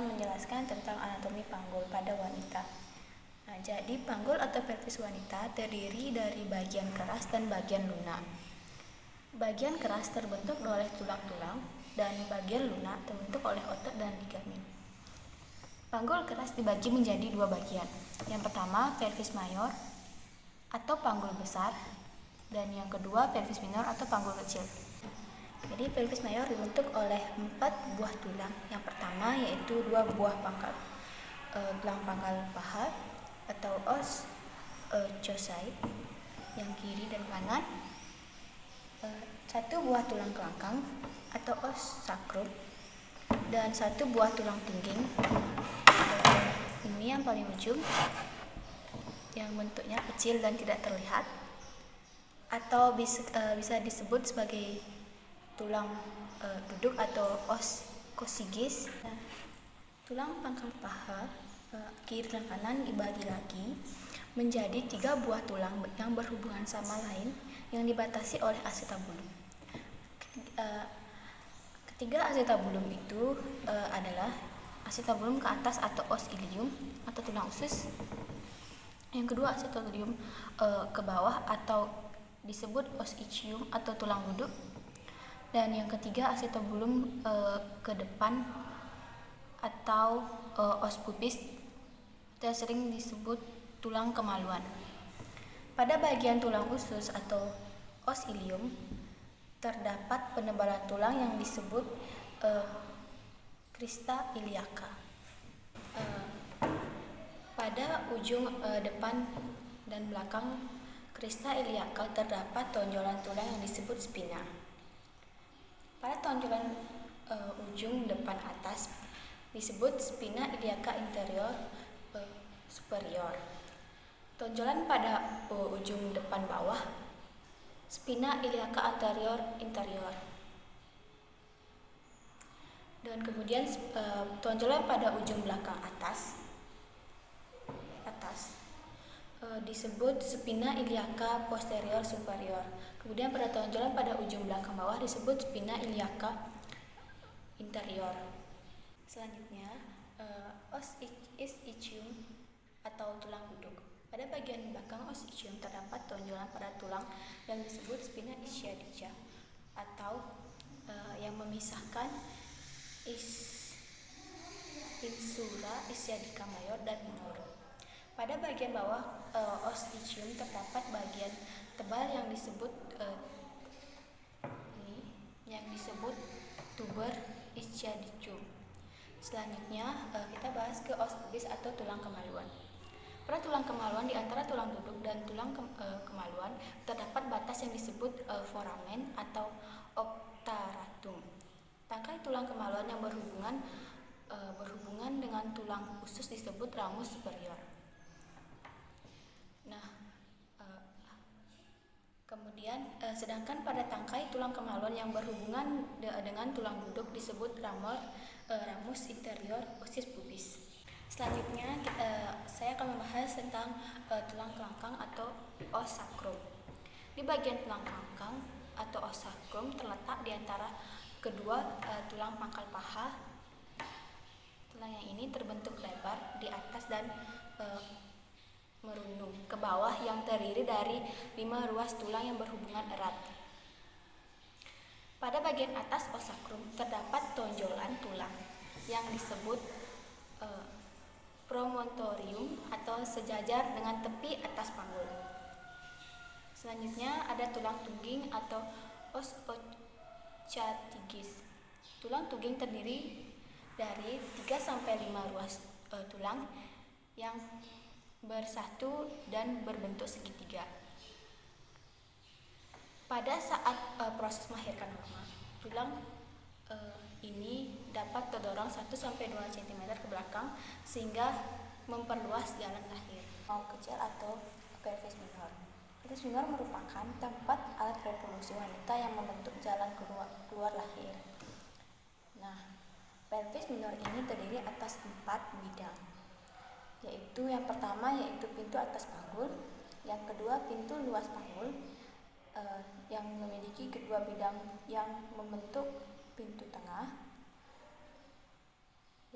akan menjelaskan tentang anatomi panggul pada wanita. Nah, jadi panggul atau pelvis wanita terdiri dari bagian keras dan bagian lunak. Bagian keras terbentuk oleh tulang-tulang dan bagian lunak terbentuk oleh otot dan ligamen. Panggul keras dibagi menjadi dua bagian. Yang pertama pelvis mayor atau panggul besar, dan yang kedua pelvis minor atau panggul kecil. Jadi pelvis mayor dibentuk oleh 4 buah tulang. Yang pertama yaitu 2 buah gelang pangkal paha atau os chosae yang kiri dan kanan, 1 buah tulang kelangkang atau os sacrum, dan 1 buah tulang tungging. Ini yang paling ujung, yang bentuknya kecil dan tidak terlihat, atau bisa disebut sebagai tulang duduk atau os coccygeus. Nah, tulang pangkal paha kiri dan kanan dibagi lagi menjadi 3 buah tulang yang berhubungan sama lain yang dibatasi oleh acetabulum. Ketiga acetabulum itu adalah acetabulum ke atas atau os ilium atau tulang usus. Yang kedua acetabulum ke bawah atau disebut os ischium atau tulang duduk. Dan yang ketiga acetabulum ke depan atau os pubis yang sering disebut tulang kemaluan. Pada bagian tulang usus atau os ilium terdapat penebalan tulang yang disebut crista iliaca. Pada ujung depan dan belakang crista iliaca terdapat tonjolan tulang yang disebut spina. Pada tonjolan ujung depan atas disebut spina iliaca inferior superior. Tonjolan pada ujung depan bawah spina iliaca anterior interior. Dan kemudian tonjolan pada ujung belakang atas disebut spina iliaca posterior superior. Kemudian pada tonjolan pada ujung belakang bawah disebut spina iliaca interior. Selanjutnya os ischium atau tulang duduk. Pada bagian belakang os ischium terdapat tonjolan pada tulang yang disebut spina ischiadica atau yang memisahkan insula ischiadica mayor dan minor. Pada bagian bawah os ischium terdapat bagian tebal yang disebut tuber ischiadicum. Selanjutnya kita bahas ke os pubis atau tulang kemaluan. Pada tulang kemaluan di antara tulang duduk dan tulang kemaluan terdapat batas yang disebut foramen atau octaratum. Tangkai tulang kemaluan yang berhubungan dengan tulang usus disebut ramus superior. Nah, kemudian sedangkan pada tangkai tulang kemaluan yang berhubungan dengan tulang duduk disebut ramus interior osis pubis. Selanjutnya saya akan membahas tentang tulang kelangkang atau os sacrum. Di bagian tulang kelangkang atau os sacrum terletak di antara kedua tulang pangkal paha. Tulang yang ini terbentuk lebar di atas dan merunung ke bawah yang terdiri dari 5 ruas tulang yang berhubungan erat. Pada bagian atas os sacrum terdapat tonjolan tulang yang disebut promontorium atau sejajar dengan tepi atas panggul. Selanjutnya ada tulang tungging atau os ochatigis. Tulang tungging terdiri dari 3-5 ruas tulang yang bersatu dan berbentuk segitiga. Pada saat proses melahirkan normal, tulang ini dapat terdorong 1-2 cm ke belakang sehingga memperluas jalan lahir, mau kecil atau pelvis minor. Pelvis minor merupakan tempat alat reproduksi wanita yang membentuk jalan keluar lahir. Nah, pelvis minor ini terdiri atas 4 bidang, yaitu yang pertama yaitu pintu atas panggul, yang kedua pintu luas panggul, yang memiliki kedua bidang yang membentuk pintu tengah,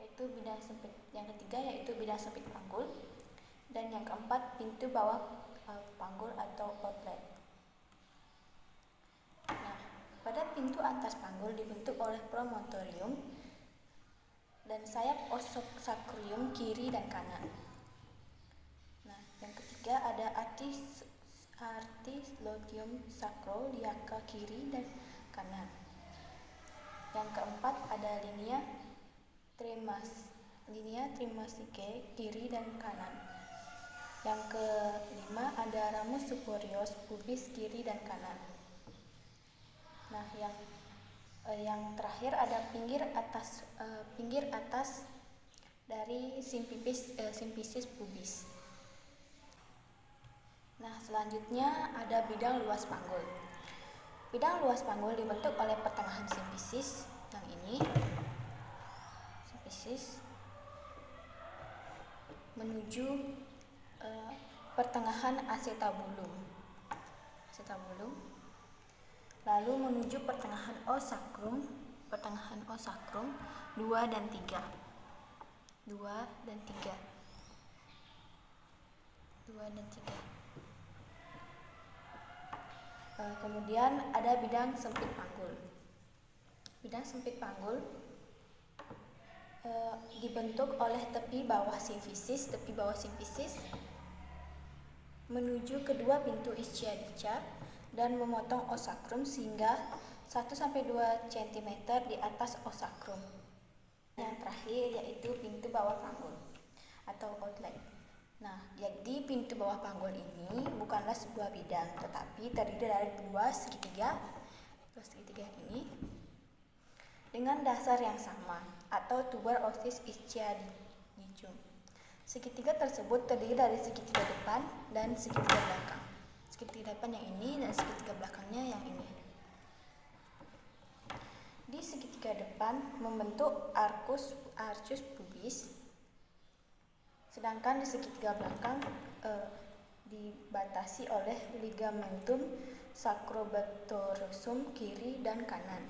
yaitu bidang sempit. Yang ketiga yaitu bidang sempit panggul, dan yang keempat pintu bawah panggul atau outlet. Nah, pada pintu atas panggul dibentuk oleh promontorium dan sayap ososacrum kiri dan kanan. Nah, yang ketiga ada artislodium sacroiliaca kiri dan kanan. Yang keempat ada linea trimasicae kiri dan kanan. Yang kelima ada ramus superior pubis kiri dan kanan. Nah, yang terakhir ada pinggir atas dari simfisis pubis. Nah, selanjutnya ada bidang luas panggul. Bidang luas panggul dibentuk oleh pertengahan simfisis yang ini, simfisis, menuju pertengahan acetabulum, lalu menuju pertengahan os sacrum 2 dan 3. Kemudian ada bidang sempit panggul. Bidang sempit panggul dibentuk oleh tepi bawah simfisis menuju kedua pintu ischiadica dan memotong os sacrum sehingga 1-2 cm di atas os sacrum. Yang terakhir yaitu pintu bawah panggul atau outlet. Nah, jadi pintu bawah panggul ini bukanlah sebuah bidang, tetapi terdiri dari dua segitiga ini dengan dasar yang sama atau tuber osis ischiadicum. Segitiga tersebut terdiri dari segitiga depan dan segitiga belakang. Segitiga depan yang ini dan segitiga belakangnya yang ini. Di segitiga depan membentuk arcus pubis, sedangkan di segitiga belakang dibatasi oleh ligamentum sacrobacterosum kiri dan kanan.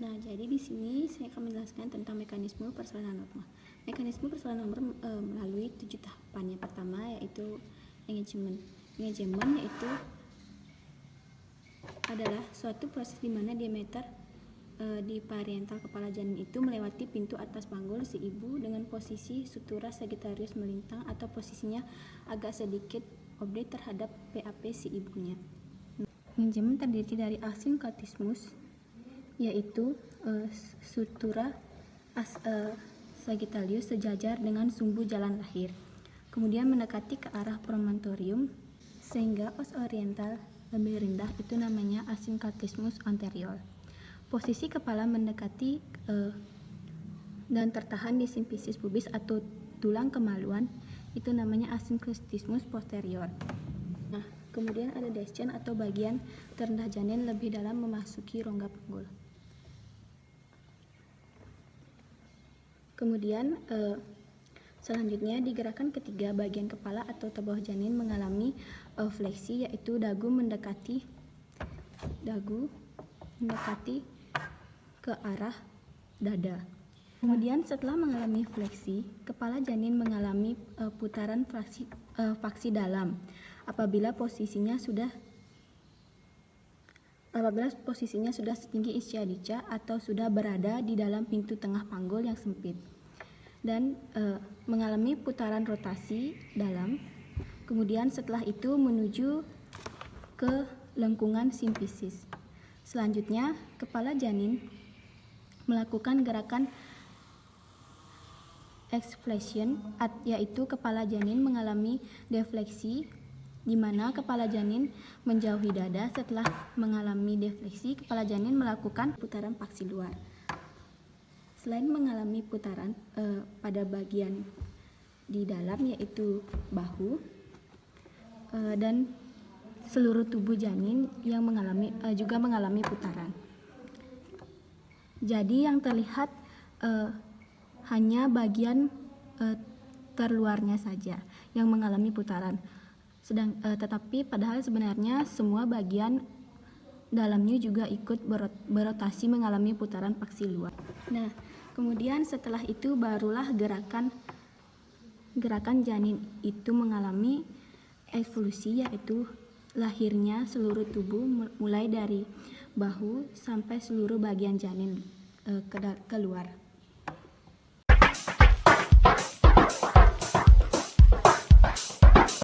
Nah, jadi di sini saya akan menjelaskan tentang mekanisme persalinan norma. Mekanisme persalinan norma melalui 7 tahapan. Yang pertama yaitu engagement. Engagement yaitu adalah suatu proses di mana diameter di parietal kepala janin itu melewati pintu atas panggul si ibu dengan posisi sutura Sagittarius melintang atau posisinya agak sedikit oblique terhadap PAP si ibunya. Engagement terdiri dari asyncatismus yaitu sutura Sagittarius sejajar dengan sumbu jalan lahir, kemudian mendekati ke arah promontorium sehingga os oriental lebih rendah, itu namanya asyncatismus anterior. Posisi kepala mendekati dan tertahan di simfisis pubis atau tulang kemaluan, itu namanya asyncatismus posterior. Nah, kemudian ada descent atau bagian terendah janin lebih dalam memasuki rongga panggul. Kemudian selanjutnya di gerakan ketiga, bagian kepala atau bawah janin mengalami fleksi, yaitu dagu mendekati ke arah dada. Kemudian setelah mengalami fleksi, kepala janin mengalami putaran faksi dalam apabila posisinya sudah setinggi ischiadica atau sudah berada di dalam pintu tengah panggul yang sempit, dan mengalami putaran rotasi dalam. Kemudian setelah itu menuju ke lengkungan simfisis. Selanjutnya kepala janin melakukan gerakan exflexion, yaitu kepala janin mengalami defleksi, di mana kepala janin menjauhi dada. Setelah mengalami defleksi, kepala janin melakukan putaran faksi luar. Selain mengalami putaran pada bagian di dalam, yaitu bahu dan seluruh tubuh janin yang juga mengalami putaran. Jadi yang terlihat hanya bagian terluarnya saja yang mengalami putaran. Tetapi padahal sebenarnya semua bagian dalamnya juga ikut berotasi mengalami putaran paksi luar. Nah, kemudian setelah itu barulah gerakan janin itu mengalami evolusi, yaitu lahirnya seluruh tubuh mulai dari bahu sampai seluruh bagian janin keluar.